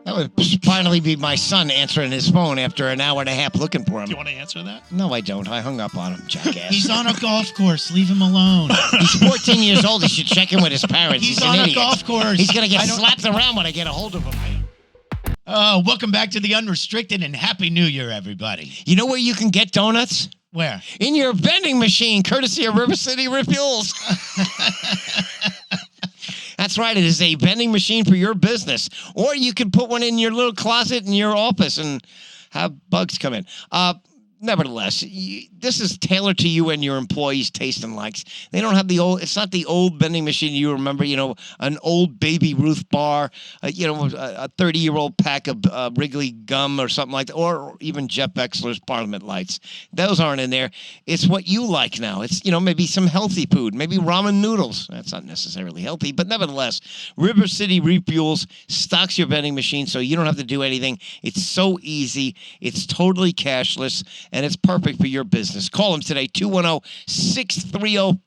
That would finally be my son answering his phone after an hour and a half looking for him. Do you want to answer that? No, I don't. I hung up on him, jackass. He's on a golf course. Leave him alone. He's 14 years old. He should check in with his parents. He's an on a idiot. golf course. He's going to get slapped around when I get a hold of him. Welcome back to the Unrestricted, and Happy New Year, everybody. You know where you can get donuts? Where? In your vending machine, courtesy of River City Refuels. That's right. It is a vending machine for your business. Or you could put one in your little closet in your office and have bugs come in. Nevertheless, this is tailored to you and your employees' taste and likes. They don't have it's not the old vending machine you remember, an old Baby Ruth bar, a 30-year-old pack of Wrigley gum or something like that, or even Jeff Exler's Parliament Lights. Those aren't in there. It's what you like now. It's, maybe some healthy food, maybe ramen noodles. That's not necessarily healthy, but nevertheless, River City Refuels stocks your vending machine so you don't have to do anything. It's so easy. It's totally cashless. And it's perfect for your business. Call them today, 210-630-5973,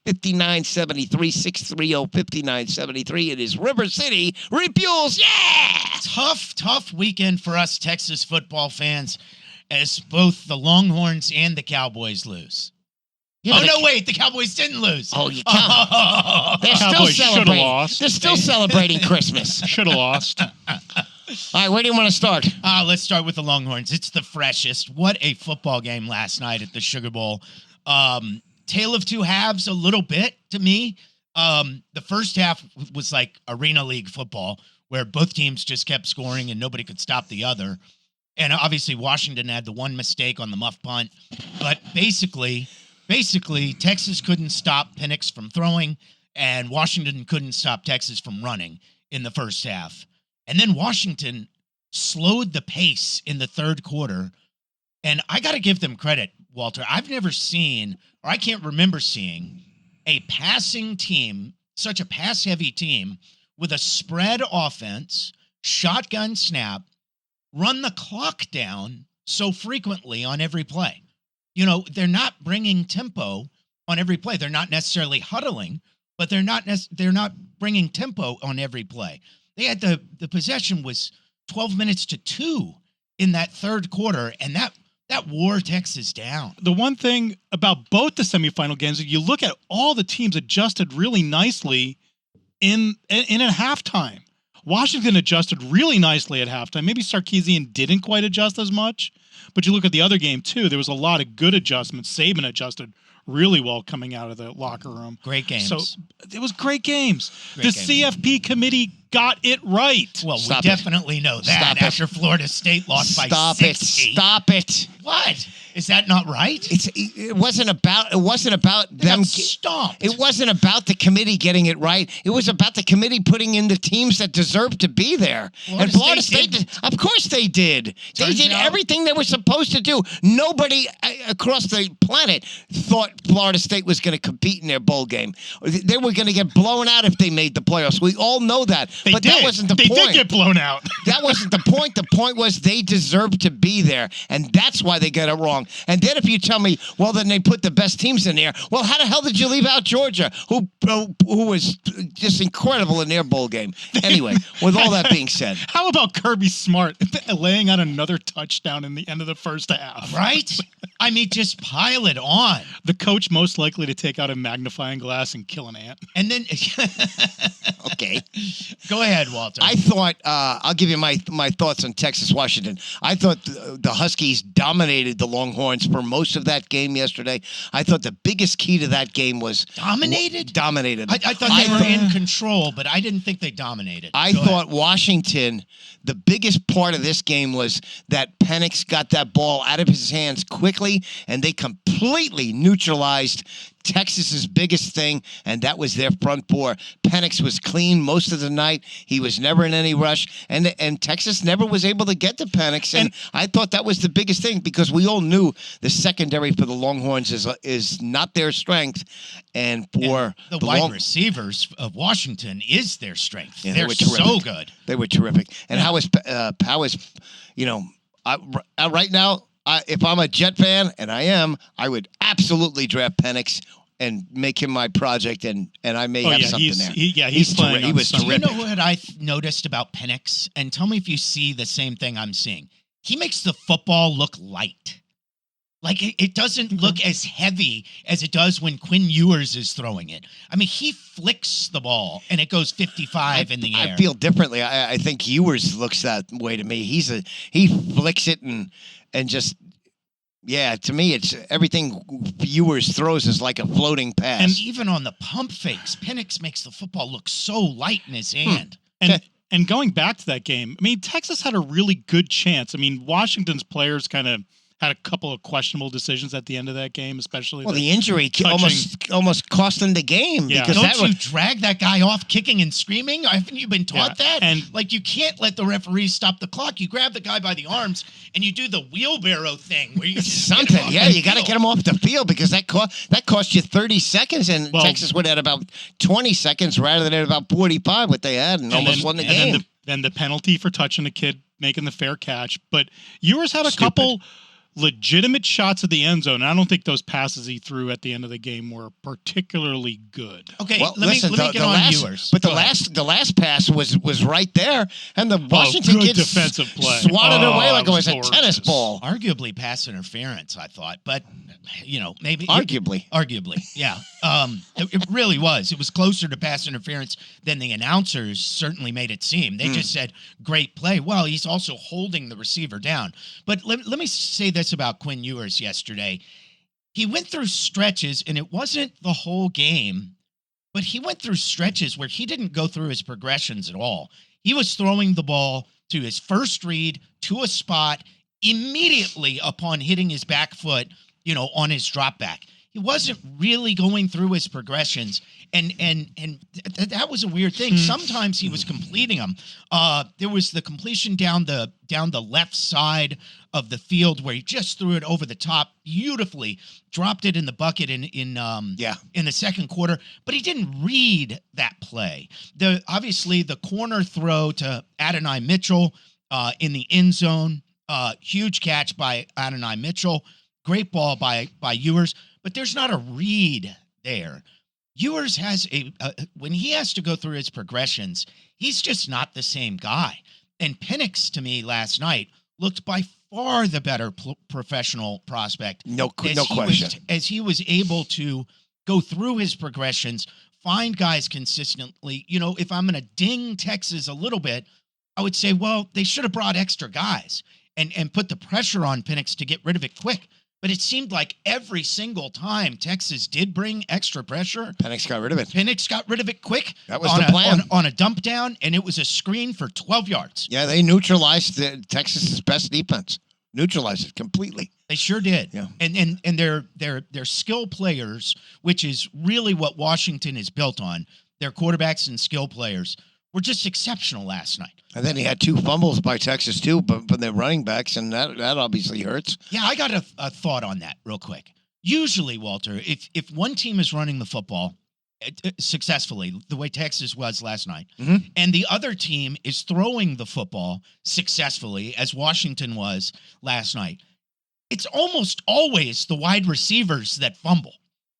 630-5973. It is River City Refuels. Yeah! Tough weekend for us Texas football fans as both the Longhorns and the Cowboys lose. Yeah, wait, the Cowboys didn't lose. Oh, you can't. They're still Cowboys celebrating. lost. They're still celebrating Christmas. Should have lost. All right, where do you want to start? Let's start with the Longhorns. It's the freshest. What a football game last night at the Sugar Bowl. Tale of two halves a little bit to me. The first half was like Arena League football, where both teams just kept scoring and nobody could stop the other. And obviously Washington had the one mistake on the muff punt. But basically, Texas couldn't stop Penix from throwing, and Washington couldn't stop Texas from running in the first half. And then Washington slowed the pace in the third quarter. And I got to give them credit, Walter. I've never seen, or I can't remember seeing, a passing team, such a pass-heavy team, with a spread offense, shotgun snap, run the clock down so frequently on every play. They're not bringing tempo on every play. They're not necessarily huddling, but they're not bringing tempo on every play. They had the possession was 12 minutes to 2 in that third quarter, and that wore Texas down. The one thing about both the semifinal games, you look at all the teams adjusted really nicely in a halftime. Washington adjusted really nicely at halftime. Maybe Sarkisian didn't quite adjust as much, but you look at the other game too. There was a lot of good adjustments. Saban adjusted really well coming out of the locker room. Great games. So it was great games. CFP committee got it right. Well, we definitely know that after Florida State lost by 60. Stop it. What? Is that not right? It wasn't about them stomped. It wasn't about the committee getting it right. It was about the committee putting in the teams that deserved to be there. Florida State did. Of course they did. They did everything they were supposed to do. Nobody across the planet thought Florida State was going to compete in their bowl game. They were going to get blown out if they made the playoffs. We all know that. That wasn't the point. They did get blown out. That wasn't the point. The point was they deserved to be there, and that's why they got it wrong. And then if you tell me, well, then they put the best teams in there. Well, how the hell did you leave out Georgia, who was just incredible in their bowl game? Anyway, with all that being said. How about Kirby Smart laying out another touchdown in the end of the first half? Right? I mean, just pile it on. The coach most likely to take out a magnifying glass and kill an ant. And then... Okay. Go ahead, Walter. I thought, I'll give you my thoughts on Texas-Washington. I thought the Huskies dominated the Longhorns for most of that game yesterday. I thought the biggest key to that game was... Dominated? Dominated. I thought they were in control, but I didn't think they dominated. I thought Washington, the biggest part of this game was that Penix got that ball out of his hands quickly, and they completely neutralized Texas's biggest thing, and that was their front four. Penix was clean most of the night. He was never in any rush, and Texas never was able to get to Penix. And I thought that was the biggest thing, because we all knew the secondary for the Longhorns is not their strength, and for the wide receivers of Washington is their strength. Yeah, They're so good. They were terrific. And how is right now? If I'm a Jet fan, and I am, I would absolutely draft Penix and make him my project, and I may have something there. He's playing. He was Do you terrific. know what I noticed about Penix? And tell me if you see the same thing I'm seeing. He makes the football look light. Like it doesn't look as heavy as it does when Quinn Ewers is throwing it. I mean, he flicks the ball and it goes 55 in the air. I feel differently. I think Ewers looks that way to me. He flicks it and just. Yeah, to me, it's everything Ewers throws is like a floating pass. And even on the pump fakes, Penix makes the football look so light in his hand. And going back to that game, I mean, Texas had a really good chance. I mean, Washington's players kind of had a couple of questionable decisions at the end of that game, especially. Well, the injury almost cost them the game. Yeah. Because Don't you drag that guy off kicking and screaming? Haven't you been taught that? And like, you can't let the referees stop the clock. You grab the guy by the arms and you do the wheelbarrow thing where you just get him something. off Yeah, the you got to field. get him off the field because that cost you 30 seconds, and Texas would have had about 20 seconds rather than about 45 what they had, and almost won the game. Then the penalty for touching the kid making the fair catch. But Ewers had a couple legitimate shots at the end zone. I don't think those passes he threw at the end of the game were particularly good. Okay, Well, let me get on Ewers. But the last pass was right there, and the Washington good kids defensive play. swatted it away like it was a gorgeous. tennis ball. Arguably pass interference, I thought, but maybe Arguably. yeah. It really was. It was closer to pass interference than the announcers certainly made it seem. They just said great play. Well, he's also holding the receiver down. But let me say this about Quinn Ewers yesterday. He went through stretches, and it wasn't the whole game, but he went through stretches where he didn't go through his progressions at all. He was throwing the ball to his first read, to a spot, immediately upon hitting his back foot, on his drop back. He wasn't really going through his progressions, and that was a weird thing. Sometimes he was completing them. There was the completion down the left side of the field where he just threw it over the top beautifully, dropped it in the bucket in the second quarter, but he didn't read that play. Obviously the corner throw to Adonai Mitchell in the end zone, huge catch by Adonai Mitchell, great ball by Ewers. But there's not a read there. Ewers has when he has to go through his progressions, he's just not the same guy. And Penix, to me, last night looked by far the better professional prospect. No question. As he was able to go through his progressions, find guys consistently. If I'm going to ding Texas a little bit, I would say, well, they should have brought extra guys and put the pressure on Penix to get rid of it quick. But it seemed like every single time Texas did bring extra pressure, Penix got rid of it. Penix got rid of it quick. That was the plan. On a dump down, and it was a screen for 12 yards. Yeah, they neutralized Texas's best defense. Neutralized it completely. They sure did. Yeah. And their skill players, which is really what Washington is built on, their quarterbacks and skill players were just exceptional last night. And then he had 2 fumbles by Texas, too, but their running backs, and that obviously hurts. Yeah, I got a thought on that real quick. Usually, Walter, if one team is running the football successfully, the way Texas was last night, and the other team is throwing the football successfully, as Washington was last night, it's almost always the wide receivers that fumble.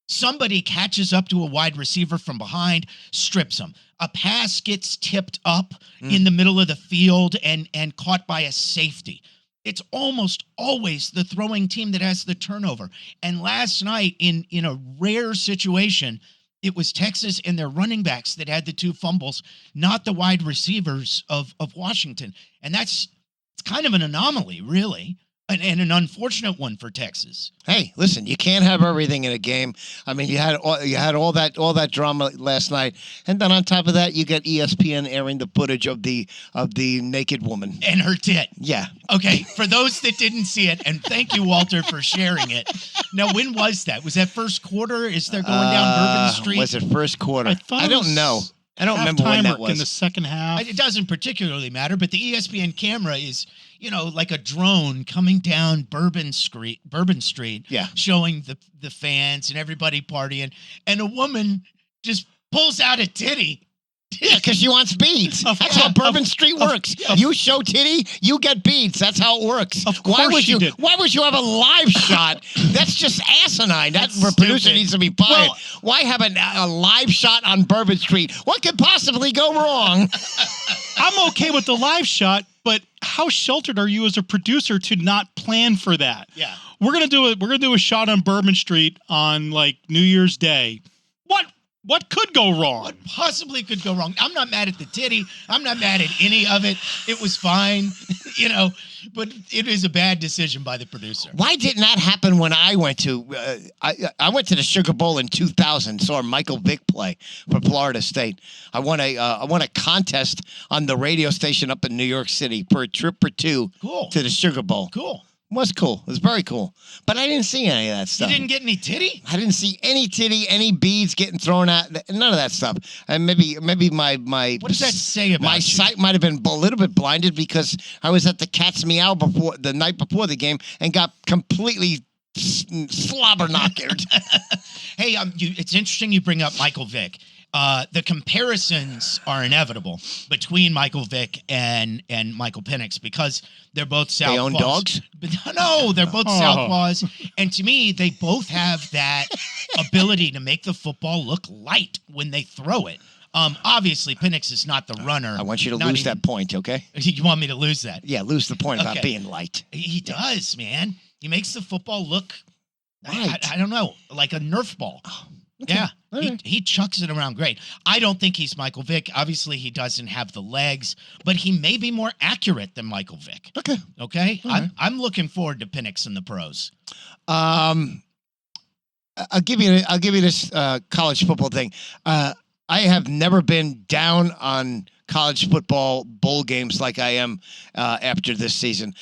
Somebody catches up to a wide receiver from behind, strips him. A pass gets tipped up in the middle of the field and caught by a safety. It's almost always the throwing team that has the turnover. And last night, in a rare situation, it was Texas and their running backs that had the 2 fumbles, not the wide receivers of Washington. And it's kind of an anomaly, really. And an unfortunate one for Texas. Hey, listen, you can't have everything in a game. I mean, you had all that drama last night, and then on top of that, you got ESPN airing the footage of the naked woman And her tit. Yeah. Okay, for those that didn't see it, and thank you, Walter, for sharing it. Now, when was that? Was that first quarter? Is they're going down Bourbon Street? Was it first quarter? I don't know. I don't remember when that was. In the second half. It doesn't particularly matter, but the ESPN camera is, like a drone coming down Bourbon Street, showing the fans and everybody partying, and a woman just pulls out a titty Yeah, because she wants beads. That's how Bourbon Street works. You show titty, you get beads. That's how it works. Of course she did. Why would you have a live shot? That's just asinine. That That's producer stupid. needs to be fired. Well- Why have a live shot on Bourbon Street? What could possibly go wrong? I'm okay with the live shot, but how sheltered are you as a producer to not plan for that? Yeah. We're gonna do a shot on Bourbon Street on like New Year's Day. What could go wrong? What possibly could go wrong? I'm not mad at the titty. I'm not mad at any of it. It was fine, but it is a bad decision by the producer. Why didn't that happen when I went to I went to the Sugar Bowl in 2000, saw Michael Vick play for Florida State. I won a contest on the radio station up in New York City for a trip or two Cool. to the Sugar Bowl. Cool. It was cool. It was very cool. But I didn't see any of that You stuff. didn't get any titty? I didn't see any titty, any beads getting thrown out, none of that stuff. And maybe my What does that say about my you? sight might have been a little bit blinded because I was at the Cat's Meow the night before the game and got completely slobber knockered. Hey, it's interesting you bring up Michael Vick. The comparisons are inevitable between Michael Vick and Michael Penix because they're both southpaws. They own dogs? No, they're both Oh. southpaws. And to me, they both have that ability to make the football look light when they throw it. Obviously, Penix is not the runner. I want you to Not lose even- that point, okay? You want me to lose that? Yeah, lose the point about Okay. being light. He does, man. He makes the football look, Right. I don't know, like a Nerf ball. Yeah, All right. he chucks it around great. I don't think he's Michael Vick. Obviously, he doesn't have the legs, but he may be more accurate than Michael Vick. Okay. Okay, All right. I'm looking forward to Penix in the pros. I'll give you this college football thing. I have never been down on college football bowl games like I am after this season.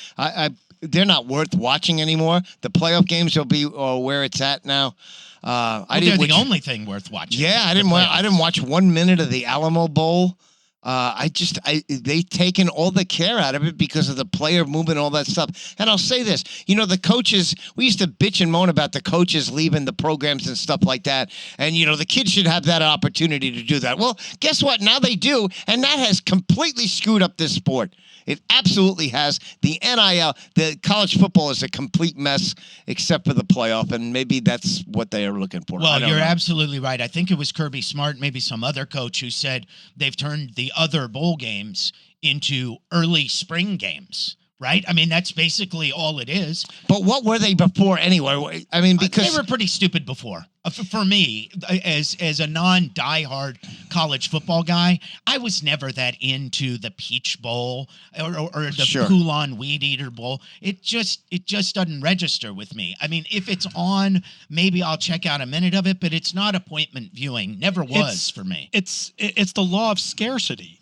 They're not worth watching anymore. The playoff games will be where it's at now. They're the only thing worth watching. Yeah, I the didn't playoffs. watch 1 minute of the Alamo Bowl. They've taken all the care out of it because of the player movement, all that stuff. And I'll say this, the coaches, we used to bitch and moan about the coaches leaving the programs and stuff like that. And, the kids should have that opportunity to do that. Well, guess what? Now they do. And that has completely screwed up this sport. It absolutely has. The NIL, the college football is a complete mess except for the playoff. And maybe that's what they are looking for. I Well, don't you're know. absolutely right. I think it was Kirby Smart, maybe some other coach, who said they've turned the other bowl games into early spring games, right? I mean, that's basically all it is. But what were they before anyway? I mean, because They were pretty stupid before. For me, as a non-diehard college football guy, I was never that into the Peach Bowl or the Sure. Poulon Weed Eater Bowl. It just doesn't register with me. I mean, if it's on, maybe I'll check out a minute of it, but it's not appointment viewing. Never was for me. It's the law of scarcity.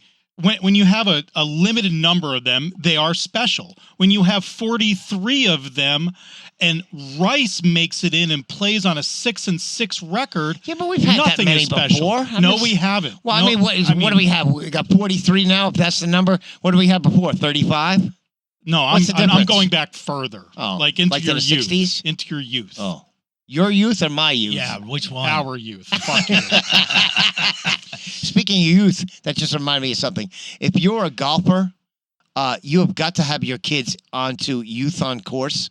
When you have a limited number of them, they are special. When you have 43 of them, and Rice makes it in and plays on a 6-6 record, yeah, but we've had that nothing many is special. before. I'm No, just- we haven't. Well, No, I mean, what do we have? We got 43 now. If that's the number, what do we have before? 35. No, What's the I'm difference? going back further, Oh, like into like to your the youth, 60s? into your youth, Oh, your youth or my youth? Yeah, which one? our youth. Fuck you. Speaking of youth, that just reminded me of something. If you're a golfer, you have got to have your kids onto Youth on Course.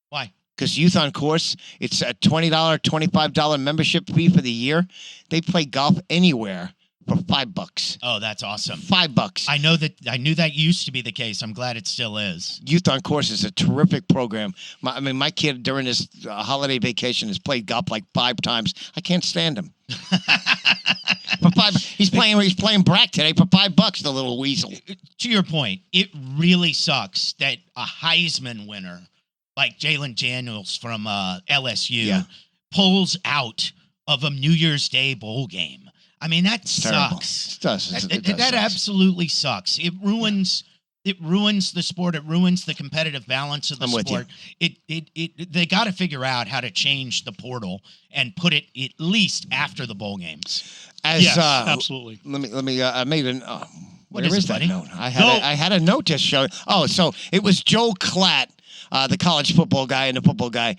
Why? Because Youth on Course, it's a $20, $25 membership fee for the year. They play golf anywhere for $5. Oh, that's awesome. $5. I knew that used to be the case. I'm glad it still is. Youth on Course is a terrific program. My kid during this holiday vacation has played golf like 5 times. I can't stand him. For $5, he's playing Brack today for $5. The little weasel. To your point, it really sucks that a Heisman winner like Jalen Daniels from LSU Yeah. pulls out of a New Year's Day bowl game. I mean, that Terrible. sucks. It does. It does That suck. absolutely sucks. It ruins. It ruins the sport. It ruins the competitive balance of the I'm with sport. They got to figure out how to change the portal and put it at least after the bowl games. As, Yes, absolutely. Let me. I made an. What Where is is it, that buddy? note? I had a note to show. Oh, so it was Joe Klatt the college football guy and the football guy,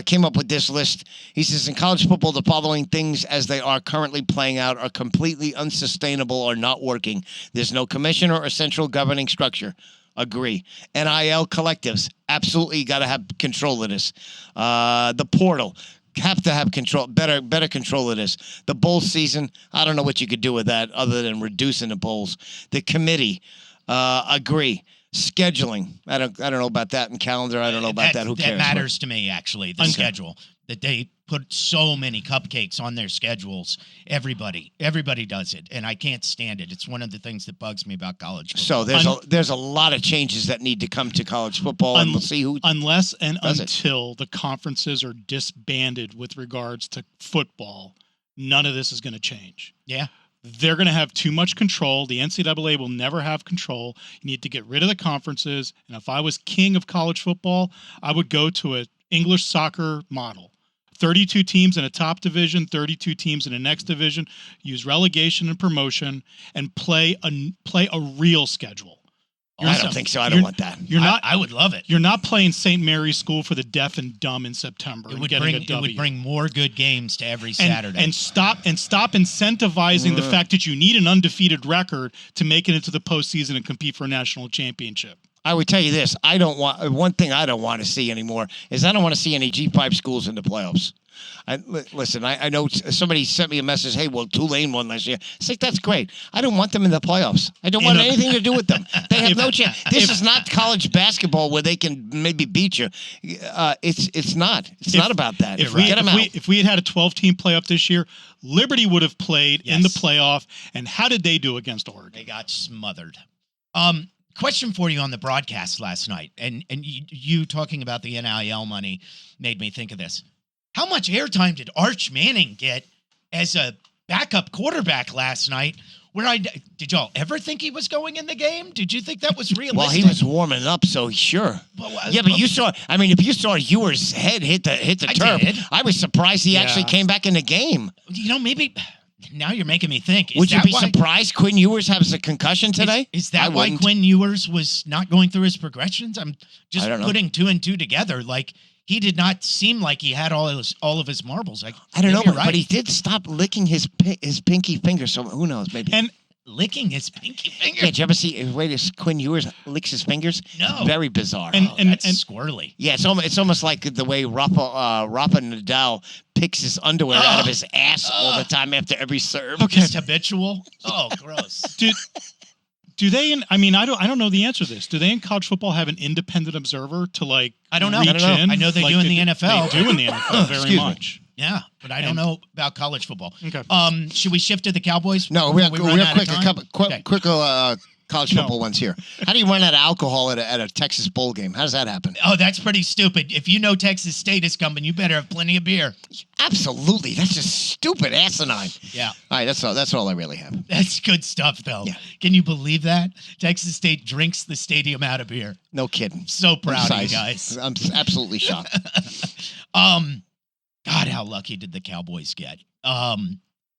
came up with this list. He says, in college football, the following things as they are currently playing out are completely unsustainable or not working. There's no commissioner or central governing structure. Agree. NIL collectives, absolutely got to have control of this. The portal, have to have control, better control of this. The bowl season, I don't know what you could do with that other than reducing the bowls. The committee, agree. Scheduling, I don't know about that. And calendar, I don't know about that. Who cares? That matters to me, actually, the schedule. That they put so many cupcakes on their schedules. Everybody does it, and I can't stand it. It's one of the things that bugs me about college football. So there's a lot of changes that need to come to college football, and we'll see who. Unless and until the conferences are disbanded with regards to football, none of this is going to change. Yeah. They're going to have too much control. The NCAA will never have control. You need to get rid of the conferences. And if I was king of college football, I would go to an English soccer model. 32 teams in a top division, 32 teams in the next division, use relegation and promotion, and play a real schedule. I don't think so. I don't want that. I would love it. You're not playing St. Mary's School for the Deaf and Dumb in September. It would bring more good games to every Saturday. And stop incentivizing the fact that you need an undefeated record to make it into the postseason and compete for a national championship. I would tell you this. One thing I don't want to see anymore is I don't want to see any G5 schools in the playoffs. Listen, I know somebody sent me a message, hey, well, Tulane won last year. It's like, that's great. I don't want them in the playoffs. I don't want anything to do with them. They have no chance. This is not college basketball where they can maybe beat you. It's not. It's not about that. If we had a 12-team playoff this year, Liberty would have played in the playoff. And how did they do against Oregon? They got smothered. Question for you on the broadcast last night, and you talking about the NIL money made me think of this. How much airtime did Arch Manning get as a backup quarterback last night? Did y'all ever think he was going in the game? Did you think that was realistic? Well, he was warming up, so sure. But you saw. I mean, if you saw Ewer's head hit the turf, I was surprised he actually came back in the game. Maybe. Now you're making me think. Would you be surprised Quinn Ewers has a concussion today? Is that why Quinn Ewers was not going through his progressions? I'm just putting two and two together. Like, he did not seem like he had all of his marbles. I don't know, but he did stop licking his pinky finger. So who knows? Maybe. And licking his pinky finger. Yeah, did you ever see the way Quinn Ewers licks his fingers? No, very bizarre. And that's squirrely. Yeah, it's almost like the way Rafa Nadal picks his underwear out of his ass all the time after every serve. Okay, just habitual. Oh, gross. Do they? I mean, I don't know the answer to this. Do they in college football have an independent observer to like? I don't know. I know they do in the NFL. They do in the NFL very much. Yeah, but I don't know about college football. Okay. Should we shift to the Cowboys? No, real quick. Quick college football ones here. How do you run out of alcohol at a Texas bowl game? How does that happen? Oh, that's pretty stupid. If you know Texas State is coming, you better have plenty of beer. Absolutely. That's just stupid, asinine. Yeah. All right, that's all I really have. That's good stuff, though. Yeah. Can you believe that? Texas State drinks the stadium out of beer. No kidding. So proud of you guys. I'm absolutely shocked. God, how lucky did the Cowboys get?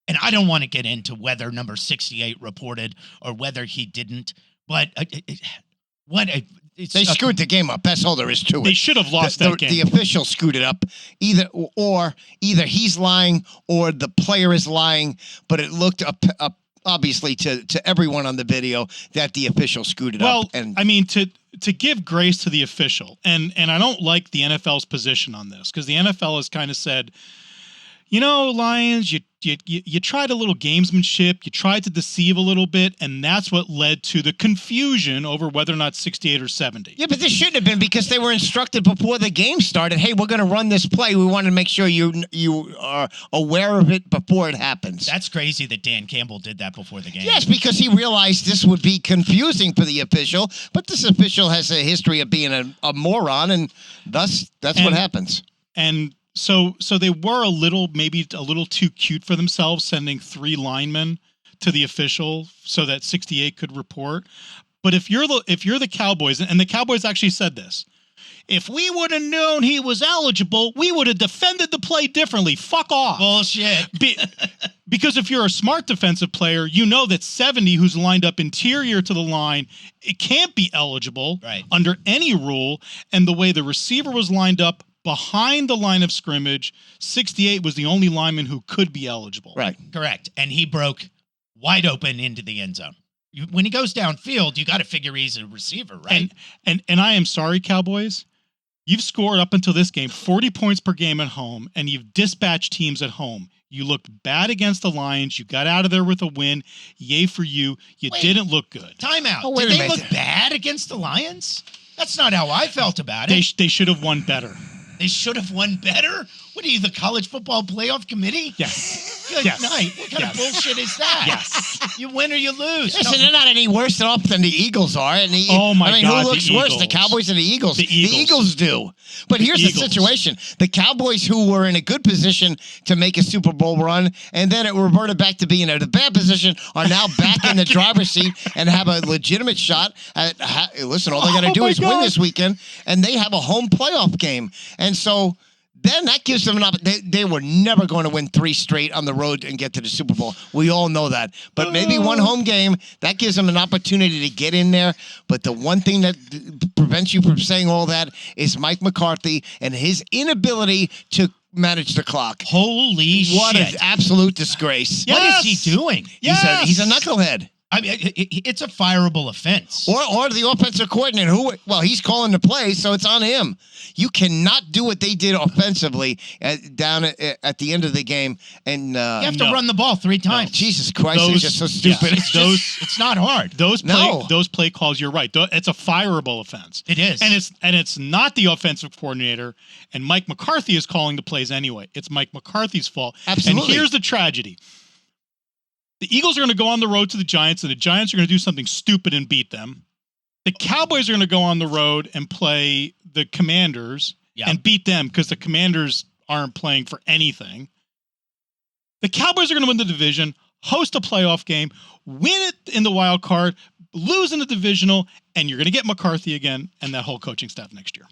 And I don't want to get into whether number 68 reported or whether he didn't, but they screwed the game up. That's all there is to it. They should have lost that game. The official screwed it up. Either he's lying or the player is lying, but it looked up obviously to everyone on the video that the official screwed it up. Well, I mean, to give grace to the official, and I don't like the NFL's position on this, because the NFL has kind of said, Lions, you tried a little gamesmanship, you tried to deceive a little bit, and that's what led to the confusion over whether or not 68 or 70. Yeah, but this shouldn't have been, because they were instructed before the game started, hey, we're going to run this play. We want to make sure you are aware of it before it happens. That's crazy that Dan Campbell did that before the game. Yes, because he realized this would be confusing for the official, but this official has a history of being a moron, and thus that's what happens. And So they were maybe a little too cute for themselves, sending 3 linemen to the official so that 68 could report. But if you're the Cowboys, and the Cowboys actually said this, If we would have known he was eligible, we would have defended the play differently. Fuck off. Bullshit. Because if you're a smart defensive player, you know that 70, who's lined up interior to the line, it can't be eligible under any rule. And the way the receiver was lined up behind the line of scrimmage, 68 was the only lineman who could be eligible. Right. Correct. And he broke wide open into the end zone. When he goes downfield, you got to figure he's a receiver, right? And I am sorry, Cowboys. You've scored up until this game 40 points per game at home, and you've dispatched teams at home. You looked bad against the Lions. You got out of there with a win. Yay for you. You didn't look good. Timeout. Oh, wait Did a they minute. look bad against the Lions? That's not how I felt about it. They should have won better. They should have won better? What are you, the college football playoff committee? Yes. Good Yes. night. What kind of bullshit is that? Yes. You win or you lose. Listen, they're not any worse off than the Eagles are. And Oh, my I mean, God, who looks the worse, the Eagles. Cowboys or the Eagles? The Eagles. do. But here's the Eagles. situation. The Cowboys, who were in a good position to make a Super Bowl run, and then it reverted back to being in a bad position, are now back in the driver's seat and have a legitimate shot at, listen, all they got to do my is win God. this weekend, and they have a home playoff game. And so then that gives them an opportunity. They were never going to win 3 straight on the road and get to the Super Bowl. We all know that. But maybe one home game, that gives them an opportunity to get in there. But the one thing that prevents you from saying all that is Mike McCarthy and his inability to manage the clock. Holy What shit. an absolute disgrace. What Yes. is he doing? Yes. He's a knucklehead. I mean, it's a fireable offense. Or the offensive coordinator, he's calling the play, so it's on him. You cannot do what they did offensively down at the end of the game. And You have to run the ball 3 times. Jesus Christ, it's just so stupid. It's not hard. Those No. play calls, you're right. It's a fireable offense. It is. And it's not the offensive coordinator, and Mike McCarthy is calling the plays anyway. It's Mike McCarthy's fault. Absolutely. And here's the tragedy. The Eagles are going to go on the road to the Giants, and the Giants are going to do something stupid and beat them. The Cowboys are going to go on the road and play the Commanders and beat them because the Commanders aren't playing for anything. The Cowboys are going to win the division, host a playoff game, win it in the wild card, lose in the divisional, and you're going to get McCarthy again and that whole coaching staff next year.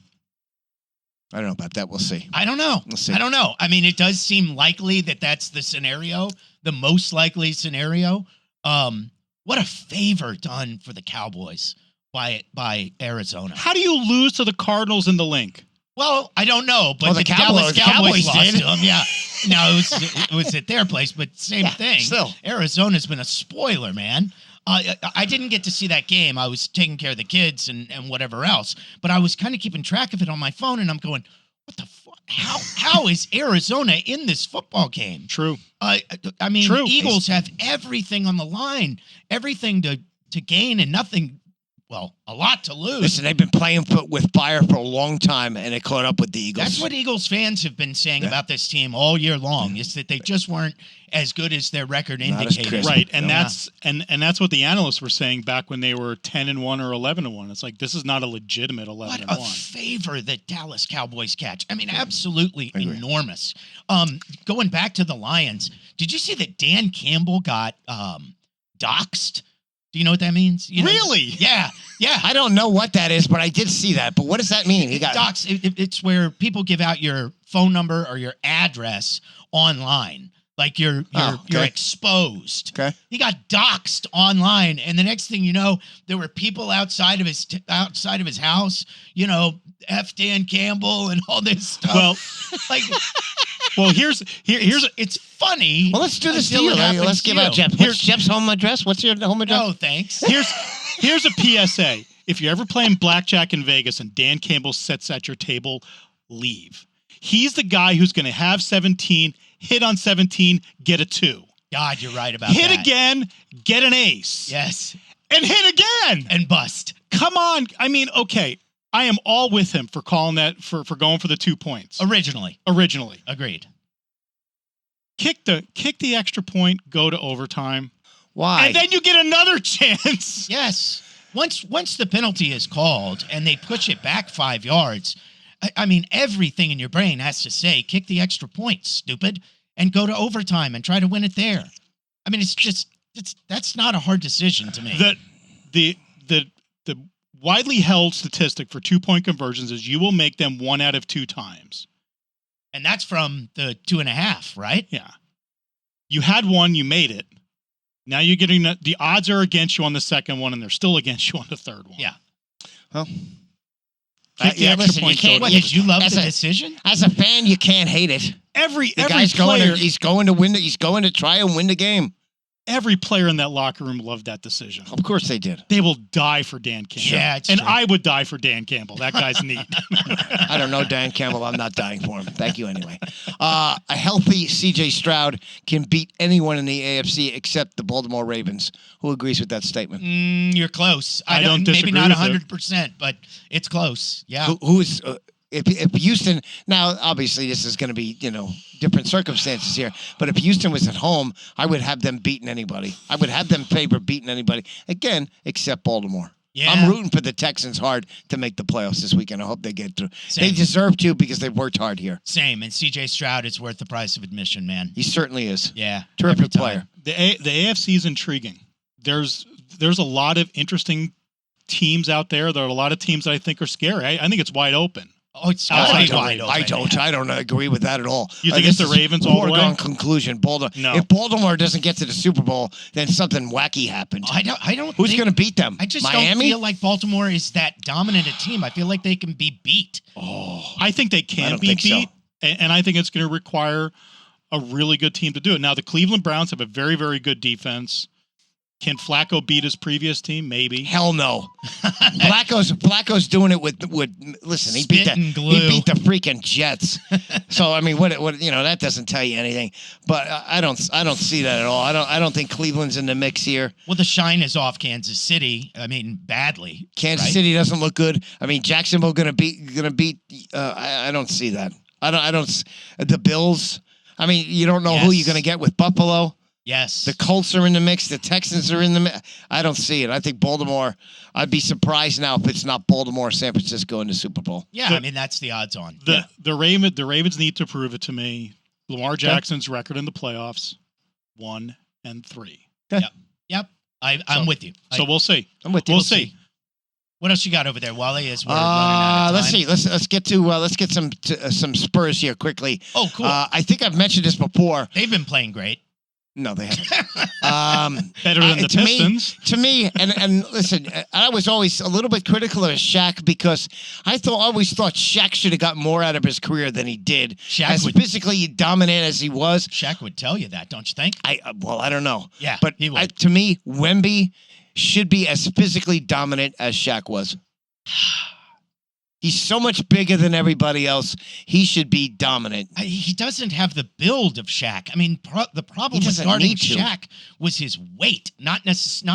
I don't know about that. We'll see. I don't know. We'll see. I don't know. I mean, it does seem likely that that's the scenario, the most likely scenario. What a favor done for the Cowboys by Arizona. How do you lose to the Cardinals in the link? Well, I don't know, but Well, the the Dallas Cowboys lost did. to them. Yeah. No, it was at their place, but same thing. still. Arizona's been a spoiler, man. I didn't get to see that game. I was taking care of the kids and whatever else, but I was kind of keeping track of it on my phone, and I'm going, what the fuck? How is Arizona in this football game? True. I mean, True. Eagles have everything on the line, everything to gain and nothing. Well, a lot to lose. Listen, they've been playing with fire for a long time, and it caught up with the Eagles. That's what Eagles fans have been saying about this team all year long, is that they just weren't as good as their record Not as indicated. crisp. Right, and that's what the analysts were saying back when they were 10-1 or 11-1. It's like, this is not a legitimate 11-1. What a favor that Dallas Cowboys catch. I mean, absolutely enormous. Going back to the Lions, did you see that Dan Campbell got doxxed? Do you know what that means? Really? Yeah. I don't know what that is, but I did see that. But what does that mean? He got doxxed. It's where people give out your phone number or your address online. Like you're exposed. Okay. He got doxxed online, and the next thing you know, there were people outside of his house. F Dan Campbell and all this stuff. Well, like, here's it's funny. Well, let's do this until deal. it happens Let's to give you. out Jeff. What's Jeff's home address? What's your home address? No, thanks. here's a PSA. If you're ever playing blackjack in Vegas and Dan Campbell sits at your table, leave. He's the guy who's going to have 17, hit on 17, get a 2. God, you're right about that. Hit again, get an ace. Yes. And hit again. And bust. Come on. I mean, okay. I am all with him for calling that, for going for the 2 points. Originally. Agreed. Kick the extra point, go to overtime. Why? And then you get another chance. Yes. Once the penalty is called and they push it back 5 yards, I mean, everything in your brain has to say, kick the extra point, stupid, and go to overtime and try to win it there. I mean, that's not a hard decision to me. The widely held statistic for 2-point conversions is you will make them 1 out of 2 times. And that's from the 2.5, right? Yeah. You had one, you made it. Now you're getting the odds are against you on the second one, and they're still against you on the third one. Yeah. Well, Kick the yeah, extra listen, you point can't- goal. What, did you love As the a- decision? As a fan, you can't hate it. Every The guy's going player, to, he's going to win. He's going to try and win the game. every player in that locker room loved that decision. Of course they did. They will die for Dan Campbell. Yeah, it's and true. I would die for Dan Campbell. That guy's neat. I don't know Dan Campbell. I'm not dying for him. Thank you anyway. A healthy C.J. Stroud can beat anyone in the AFC except the Baltimore Ravens. Who agrees with that statement? You're close. I don't maybe disagree not with it. 100%, but it's close. Yeah. Who is if Houston now? Obviously, this is going to be different circumstances here. But if Houston was at home, I would have them beating anybody. I would have them favor beating anybody again, except Baltimore. Yeah. I'm rooting for the Texans hard to make the playoffs this weekend. I hope they get through. Same. They deserve to because they've worked hard here. Same. And CJ Stroud is worth the price of admission, man. He certainly is. Yeah. Terrific every time. player. The AFC is intriguing. There's a lot of interesting teams out there. There are a lot of teams that I think are scary. I think it's wide open. Oh, it's I gotta be don't- wide open. I don't agree with that at all. You think This it's the is Ravens all the way? foregone conclusion. Baltimore. No. If Baltimore doesn't get to the Super Bowl, then something wacky happened. I don't Who's think- going to beat them? I just Miami? don't feel like Baltimore is that dominant a team. I feel like they can be beat. I think they I can don't be think so. beat, and I think it's going to require a really good team to do it. Now, the Cleveland Browns have a very, very good defense. Can Flacco beat his previous team? Maybe. Hell no. Flacco's doing it with listen, he beat Spit and he glue. beat the freaking Jets. So I mean, what that doesn't tell you anything. But I don't see that at all. I don't think Cleveland's in the mix here. Well, the shine is off Kansas City. I mean, badly. Kansas right? City doesn't look good. I mean, Jacksonville gonna beat. I don't see that. I don't. The Bills. I mean, you don't know who Yes. you're gonna get with Buffalo. Yes. The Colts are in the mix. The Texans are in the mix. I don't see it. I think Baltimore. I'd be surprised now if it's not Baltimore or San Francisco in the Super Bowl. yeah, I mean, that's the odds on. The Ravens need to prove it to me. Lamar Jackson's record in the playoffs, 1-3. Yep. I'm with you. So we'll see. I'm with you. We'll see. What else you got over there, Wally? As we're running out of time. Let's see. Let's get some Spurs here quickly. Oh, cool. I think I've mentioned this before. They've been playing great. No, they haven't. Better than the Pistons. To me, and listen, I was always a little bit critical of Shaq because I always thought Shaq should have got more out of his career than he did. Shaq as would- physically dominant as he was. Shaq would tell you that, don't you think? I don't know. Yeah, but he would. to me, Wemby should be as physically dominant as Shaq was. He's so much bigger than everybody else. He should be dominant. He doesn't have the build of Shaq. I mean, the problem He with doesn't guarding need to. Shaq was his weight, not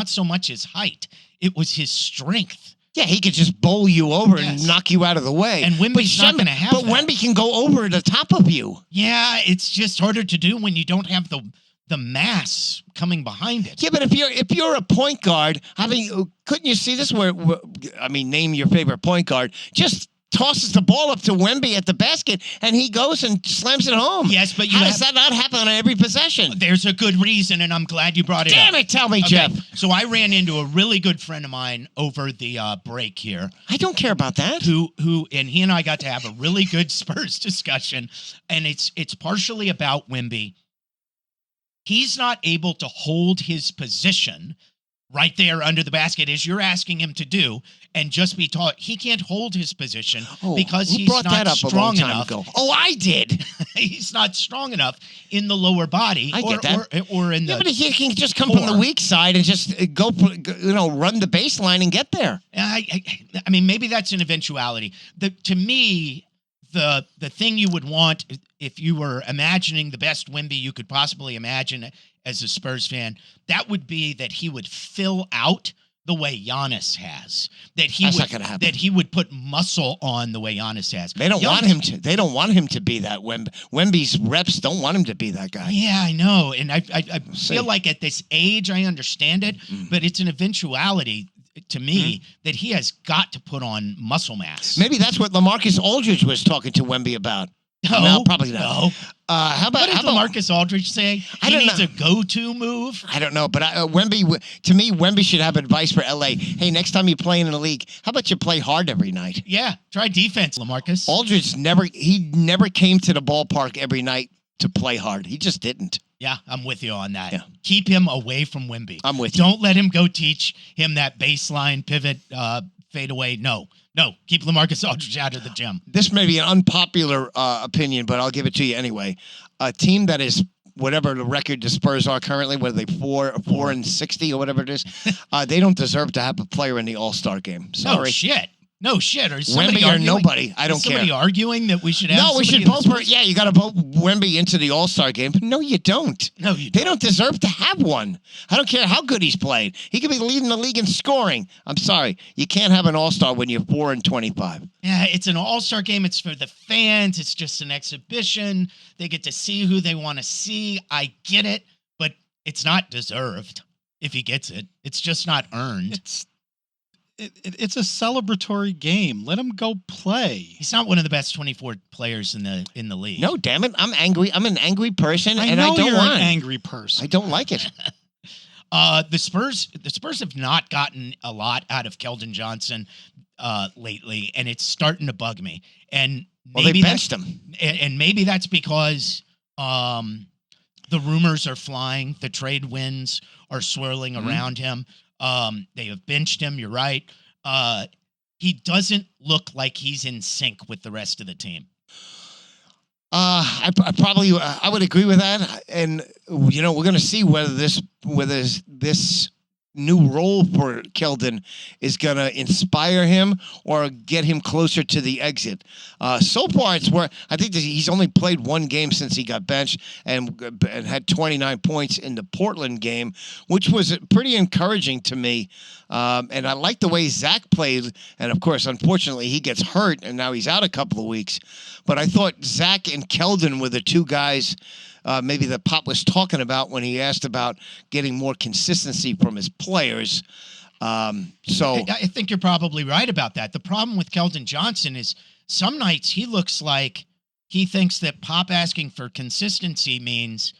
so much his height. It was his strength. Yeah, he could just bowl you over Yes. and knock you out of the way. And Wemby's not gonna have But that. Wemby can go over the top of you. Yeah, it's just harder to do when you don't have the mass coming behind it. Yeah, but if you're a point guard, I mean, couldn't you see this? Name your favorite point guard. Just tosses the ball up to Wemby at the basket, and he goes and slams it home. Yes, but how does that not happen on every possession? There's a good reason, and I'm glad you brought it up. Damn it, tell me, Okay, Jeff. so I ran into a really good friend of mine over the break here, I don't care about that. who and he and I got to have a really good Spurs discussion, and it's partially about Wemby. He's not able to hold his position right there under the basket as you're asking him to do, and just be taught he can't hold his position because who he's brought not that up a long strong time enough. ago? Oh, I did. He's not strong enough in the lower body, I get that. or in the. Yeah, but he can just come from the core. weak side and just run the baseline and get there. I mean, maybe that's an eventuality. To me, the thing you would want if you were imagining the best Wemby you could possibly imagine as a Spurs fan, that would be that he would fill out the way Giannis has. That's not gonna happen. That he would put muscle on the way Giannis has. They don't want Giannis- him to. They don't want him to be that. Wemby's reps don't want him to be that guy. Yeah, I know, and I See. feel like at this age I understand it, but it's an eventuality to me that he has got to put on muscle mass. Maybe that's what LaMarcus Aldridge was talking to Wemby about. No, probably not. How about What did LaMarcus Aldridge say? He needs a go-to move. I don't know, but Wemby, to me, Wemby should have advice for LA. Hey, next time you're playing in the league, how about you play hard every night? Yeah, try defense, LaMarcus. Aldridge never came to the ballpark every night to play hard. He just didn't. Yeah, I'm with you on that. Yeah. Keep him away from Wemby. I'm with you. Don't let him go teach him that baseline pivot fadeaway. No, keep LaMarcus Aldridge out of the gym. This may be an unpopular opinion, but I'll give it to you anyway. A team that is whatever the record the Spurs are currently, whether they 4-60 or whatever it is, they don't deserve to have a player in the All-Star game. Sorry. No shit. Or Wemby or nobody. I don't care. Somebody arguing that we should have. No, we should vote for. Yeah, you got to vote Wemby into the All-Star game. No, you don't. No, you don't. They don't deserve to have one. I don't care how good he's played. He could be leading the league in scoring. I'm sorry, you can't have an All-Star when you're 4-25. Yeah, it's an All-Star game. It's for the fans. It's just an exhibition. They get to see who they want to see. I get it, but it's not deserved. If he gets it, it's just not earned. It's a celebratory game. Let him go play. He's not one of the best 24 players in the league. No, damn it, I'm angry. I'm an angry person, I and know I don't you're want. an angry person. I don't like it. The Spurs have not gotten a lot out of Keldon Johnson lately, and it's starting to bug me. And maybe they benched him, and maybe that's because the rumors are flying, the trade winds are swirling around him. They have benched him. You're right. He doesn't look like he's in sync with the rest of the team. I probably I would agree with that, and we're going to see whether this new role for Keldon is going to inspire him or get him closer to the exit. So far, it's where I think that he's only played one game since he got benched and had 29 points in the Portland game, which was pretty encouraging to me. And I like the way Zach played. And, of course, unfortunately, he gets hurt, and now he's out a couple of weeks. But I thought Zach and Keldon were the two guys maybe that Pop was talking about when he asked about getting more consistency from his players. So I think you're probably right about that. The problem with Keldon Johnson is some nights he looks like he thinks that Pop asking for consistency means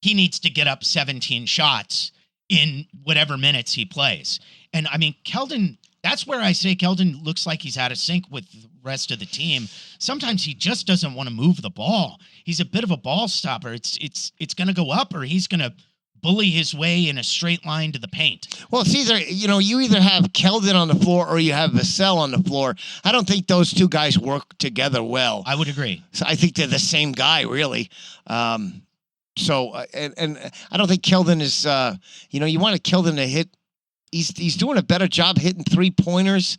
he needs to get up 17 shots in whatever minutes he plays. And I mean, Keldon, that's where I say Keldon looks like he's out of sync with the rest of the team. Sometimes he just doesn't want to move the ball. He's a bit of a ball stopper. It's going to go up, or he's going to bully his way in a straight line to the paint. Well, it's either, you either have Keldon on the floor or you have Vassell on the floor. I don't think those two guys work together well. I would agree. So I think they're the same guy, really. So I don't think Keldon is, you want Keldon to hit. He's doing a better job hitting 3-pointers.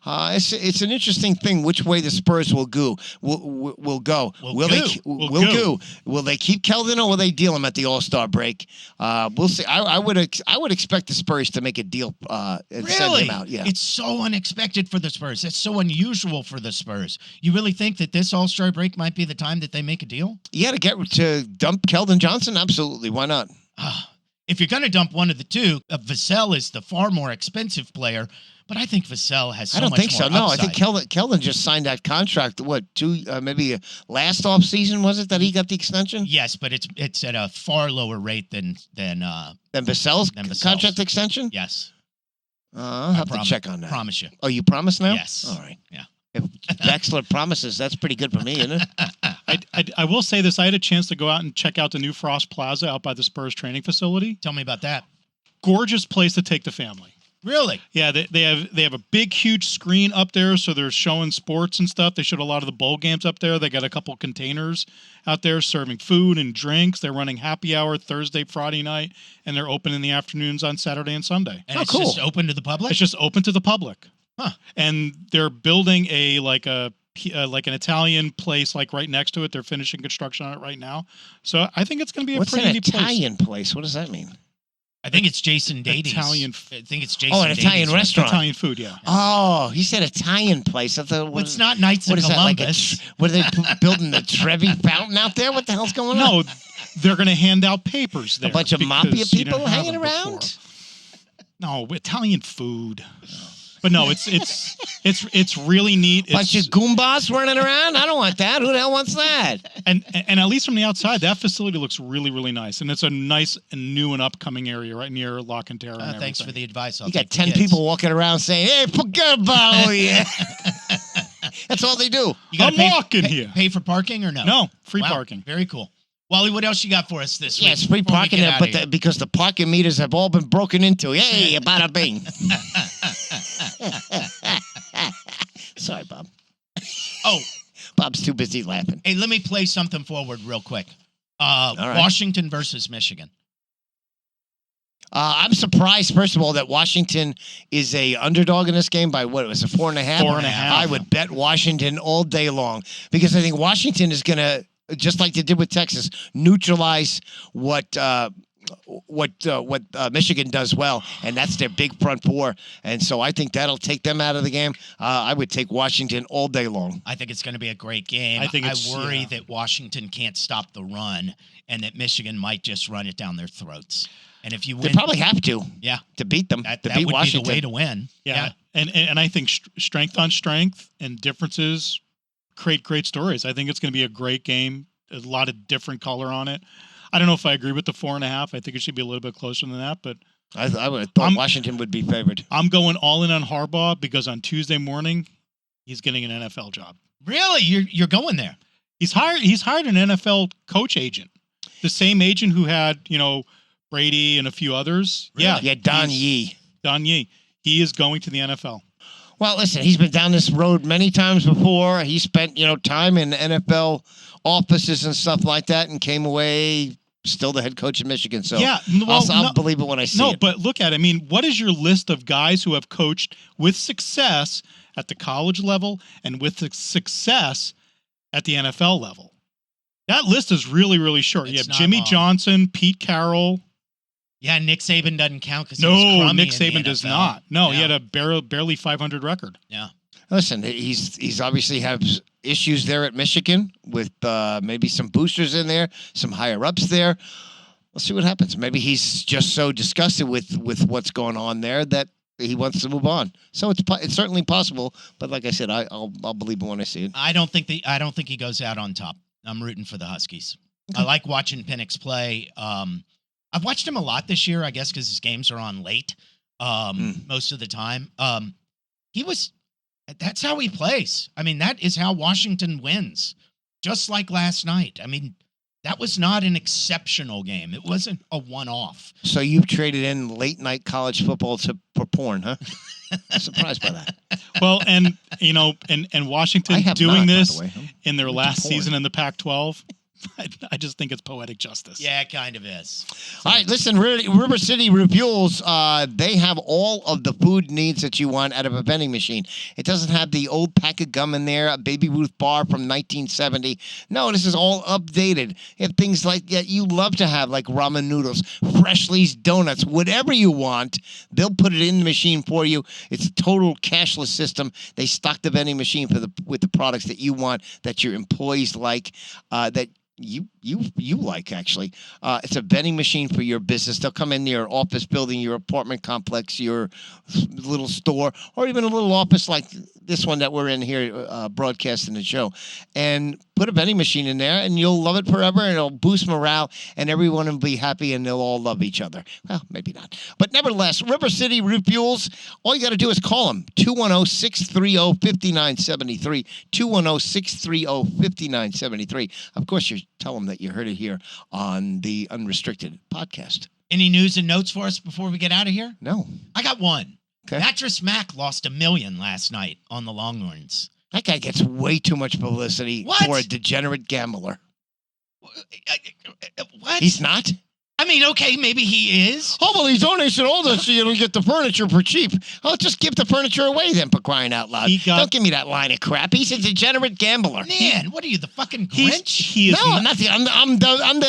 It's an interesting thing which way the Spurs will go. Will go. Will they keep Keldon or will they deal him at the All-Star break? We'll see. I would expect the Spurs to make a deal and send him out. Yeah, it's so unexpected for the Spurs. It's so unusual for the Spurs. You really think that this All-Star break might be the time that they make a deal? Yeah, to dump Keldon Johnson. Absolutely, why not? If you're going to dump one of the two, Vassell is the far more expensive player. But I think Vassell has so much more upside. I don't think so. No, I think Keldon just signed that contract. What, maybe last off season was it that he got the extension? Yes, but it's at a far lower rate than Vassell's contract extension. Yes, I'll have to check on that. Promise you. Oh, you promise now? Yes. All right. Yeah. If Baxter promises, that's pretty good for me, isn't it? I will say this. I had a chance to go out and check out the new Frost Plaza out by the Spurs training facility. Tell me about that. Gorgeous place to take the family. Really? Yeah, they have a big, huge screen up there, so they're showing sports and stuff. They showed a lot of the bowl games up there. They got a couple containers out there serving food and drinks. They're running happy hour Thursday, Friday night, and they're open in the afternoons on Saturday and Sunday. And it's just open to the public? It's just open to the public. Huh. And they're building like an Italian place like right next to it. They're finishing construction on it right now. So I think it's going to be a pretty neat place. What's an Italian place? What does that mean? I think it's Jason Dady's. I think it's Jason. Oh, an Italian restaurant. Italian food, yeah. Oh, he said Italian place. I thought, it's not Knights of Columbus. What are they building the Trevi Fountain out there? What the hell's going on? No, they're going to hand out papers there. A bunch of mafia people hanging around? No, Italian food. But no, it's really neat. Bunch of It's, Goombas running around. I don't want that. Who the hell wants that? and at least from the outside, that facility looks really, really nice, and it's a nice and new and upcoming area right near Lock and Terror. And Thanks for everything. the advice. I'll You got take the 10 kids. people walking around saying, "Hey, forget about it." That's all they do. You gotta I'm walking here. Pay for parking or no? No, free Wow, parking. Very cool. Wally, what else you got for us this week? Yeah, it's free before we parking get there, outta but here? because the parking meters have all been broken into. Hey, bada bing. Sorry, Bob. Oh, Bob's too busy laughing. hey, let me play something forward real quick. right. Washington versus Michigan. I'm surprised, first of all, that Washington is a underdog in this game by what? It was a 4.5? 4.5. I would bet Washington all day long because I think Washington is going to, just like they did with Texas, neutralize what Michigan does well, and that's their big front four. And so I think that'll take them out of the game. I would take Washington all day long. I think it's going to be a great game. I think I it's- worry yeah. that Washington can't stop the run and that Michigan might just run it down their throats. And if you They win, probably have to yeah, beat them, that to would beat be Washington. the way to win. Yeah. And I think strength on strength and differences create great stories. I think it's going to be a great game. A lot of different color on it. I don't know if I agree with the 4.5. I think it should be a little bit closer than that, but I would have thought Washington would be favored. I'm going all in on Harbaugh because on Tuesday morning, he's getting an NFL job. Really, you're going there? He's hired an NFL coach agent, the same agent who had Brady and a few others. Really? Yeah, Don Yee. Don Yee. He is going to the NFL. Well, listen, he's been down this road many times before. He spent, time in NFL offices and stuff like that and came away still the head coach of Michigan. So Yeah, I'll believe it when I see it. But look at it. I mean, what is your list of guys who have coached with success at the college level and with success at the NFL level? That list is really, really short. You It's have not Jimmy long. Johnson, Pete Carroll. Yeah, Nick Saban doesn't count because No, Nick Saban does NFL. not. No, he Yeah. had a barely 500 record. Yeah. Listen, he's obviously has issues there at Michigan with maybe some boosters in there, some higher ups there. Let's see what happens. Maybe he's just so disgusted with what's going on there that he wants to move on. So it's certainly possible. But like I said, I'll believe it when I see it. I don't think he goes out on top. I'm rooting for the Huskies. I like watching Penix play. I've watched him a lot this year, I guess, because his games are on late most of the time. That's how he plays. I mean, that is how Washington wins, just like last night. I mean, that was not an exceptional game. It wasn't a one-off. So you've traded in late night college football for porn, huh? I'm surprised by that. Well, and Washington I have doing not, by this the way. I'm in their into last porn. season in the Pac-12. I just think it's poetic justice. Yeah, it kind of is. All right, listen, River City Refuels, they have all of the food needs that you want out of a vending machine. It doesn't have the old pack of gum in there, a Baby Ruth bar from 1970. No, this is all updated. You have things like that you love to have, like ramen noodles, Freshly's donuts, whatever you want. They'll put it in the machine for you. It's a total cashless system. They stock the vending machine with the products that you want, that your employees like, that you like, actually. It's a vending machine for your business. They'll come in your office building, your apartment complex, your little store, or even a little office like this one that we're in here broadcasting the show, and put a vending machine in there, and you'll love it forever, and it'll boost morale, and everyone will be happy, and they'll all love each other. Well, maybe not. But nevertheless, River City Refuels, all you got to do is call them, 210-630-5973, 210-630-5973. Of course, you tell them that you heard it here on the Unrestricted podcast. Any news and notes for us before we get out of here? No. I got one. Okay. Mattress Mac lost $1 million last night on the Longhorns. That guy gets way too much publicity What? for a degenerate gambler. What? He's not? I mean, okay, maybe he is. Oh, well, he's donation all this so you don't get the furniture for cheap. Oh, just give the furniture away then, for crying out loud. Don't give me that line of crap. He's a degenerate gambler. Man, what are you, the fucking Grinch? He is No, I'm not. I'm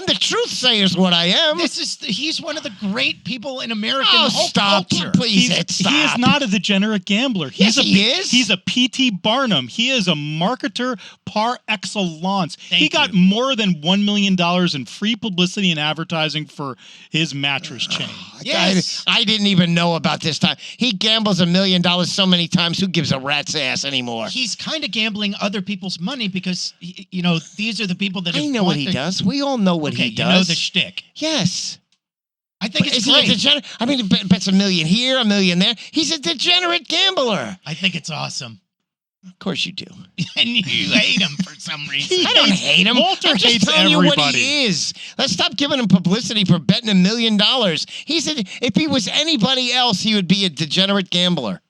the truth sayer is what I am. He's one of the great people in American Oh, whole stop. culture. Please, He is not a degenerate gambler. Yes, he is. He's a P.T. Barnum. He is a marketer par excellence. He got you. more than $1 million in free publicity and advertising for his mattress chain. Yes. I didn't even know about this time. He gambles $1 million so many times. Who gives a rat's ass anymore? He's kind of gambling other people's money because, these are the people that have I know what he does. We all know what he does. You know the shtick. Yes. I think it's Is great. he a degenerate? I mean, he bets $1 million here, $1 million there. He's a degenerate gambler. I think it's awesome. Of course you do. And you hate him for some reason. I don't hate him. Walter I'm just hates telling you what everybody. he is. Let's stop giving him publicity for betting $1 million. He said if he was anybody else, he would be a degenerate gambler.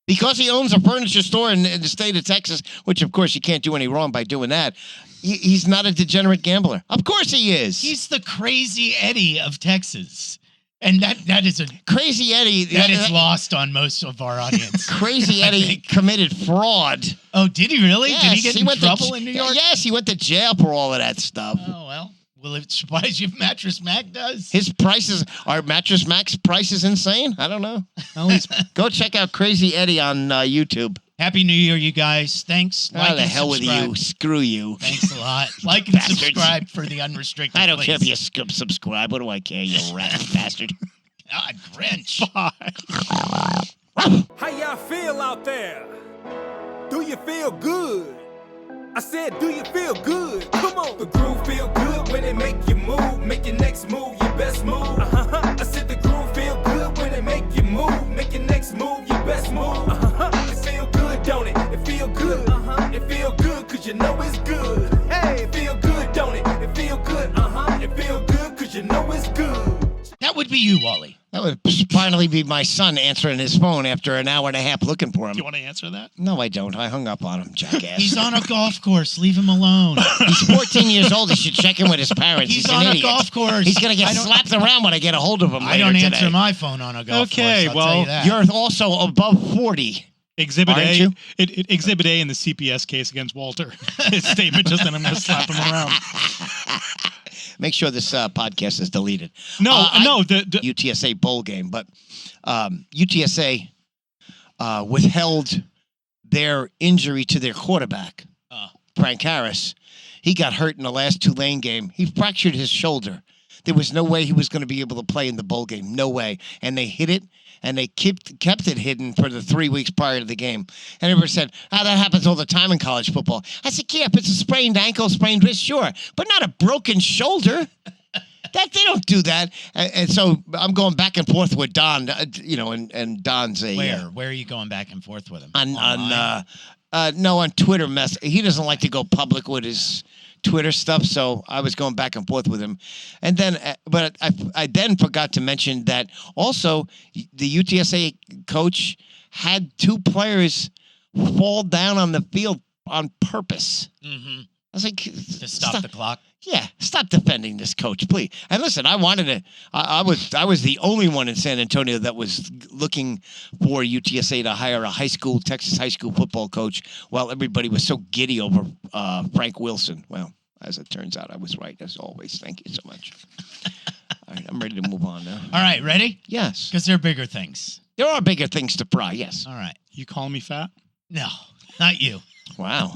Because he owns a furniture store in the state of Texas, which, of course, you can't do any wrong by doing that. He's not a degenerate gambler. Of course he is. He's the crazy Eddie of Texas. And that is Crazy Eddie. that is lost on most of our audience. Crazy I Eddie think. committed fraud. Oh, did he really? Yes, Did he get in went trouble in New York? Yes, he went to jail for all of that stuff. Oh, well. Will it surprise you if Mattress Mac does? His prices, are Mattress Mac's prices insane? I don't know. At least Go check out Crazy Eddie on YouTube. Happy New Year, you guys. Thanks. How Like the and hell subscribe. with you? Screw you. Thanks a lot. Like and Bastards. subscribe for the unrestricted. I don't care if please. you subscribe. What do I care, you rat bastard? God, Grinch. How y'all feel out there? Do you feel good? I said, do you feel good? Come on. The groove feel good when it make you move. Make your next move your best move. I said the groove feel good when it make you move. Make your next move your best move. It feel good, don't it? It feel good. It feel good cause you know it's good. Hey, it feel good, don't it? It feel good. It feel good cause you know it's good. That would be you, Wally. That would finally be my son answering his phone after an hour and a half looking for him. you want to answer that? No, I don't. I hung up on him, jackass. He's on a golf course. Leave him alone. He's 14 years old. He should check in with his parents. He's an on a idiot. golf course. He's going to get I don't- slapped around when I get a hold of him I later don't today. answer my phone on a golf Okay, course. I'll well, tell you that. You're also above 40. Exhibit Aren't A. you? Exhibit A in the CPS case against Walter. His statement just then I'm going to slap him around. Make sure this podcast is deleted. No, no. The UTSA bowl game, but UTSA withheld their injury to their quarterback, Frank Harris. He got hurt in the last Tulane game. He fractured his shoulder. There was no way he was going to be able to play in the bowl game. No way. And they hid it, and they kept it hidden for the 3 weeks prior to the game. And everybody said, that happens all the time in college football. I said, yeah, if it's a sprained ankle, sprained wrist, sure. But not a broken shoulder. They don't do that. And so I'm going back and forth with Don, and Don's a... Where are you going back and forth with him? On Twitter mess. He doesn't like to go public with his Twitter stuff, so I was going back and forth with him. And then, but I then forgot to mention that also the UTSA coach had 2 players fall down on the field on purpose. Mm-hmm. I was like, To stop the clock. Yeah, stop defending this coach, please. And listen, I wanted to. I was the only one in San Antonio that was looking for UTSA to hire a Texas high school football coach, while everybody was so giddy over Frank Wilson. Well, as it turns out, I was right as always. Thank you so much. All right, I'm ready to move on now. All right, ready? Yes, Because there are bigger things. there are bigger things to fry. Yes. All right. you calling me fat? No, not you. Wow.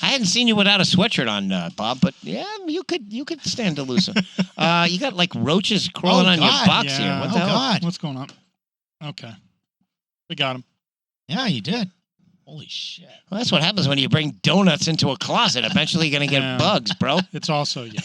I hadn't seen you without a sweatshirt on, Bob, but yeah, you could stand to lose. You got like roaches crawling on your God. box here. Yeah. What Oh, the hell? God. What's going on? Okay. We got him. Yeah, you did. Holy shit. Well, that's what happens when you bring donuts into a closet. Eventually, you're gonna get Yeah. bugs, bro. It's also, yeah.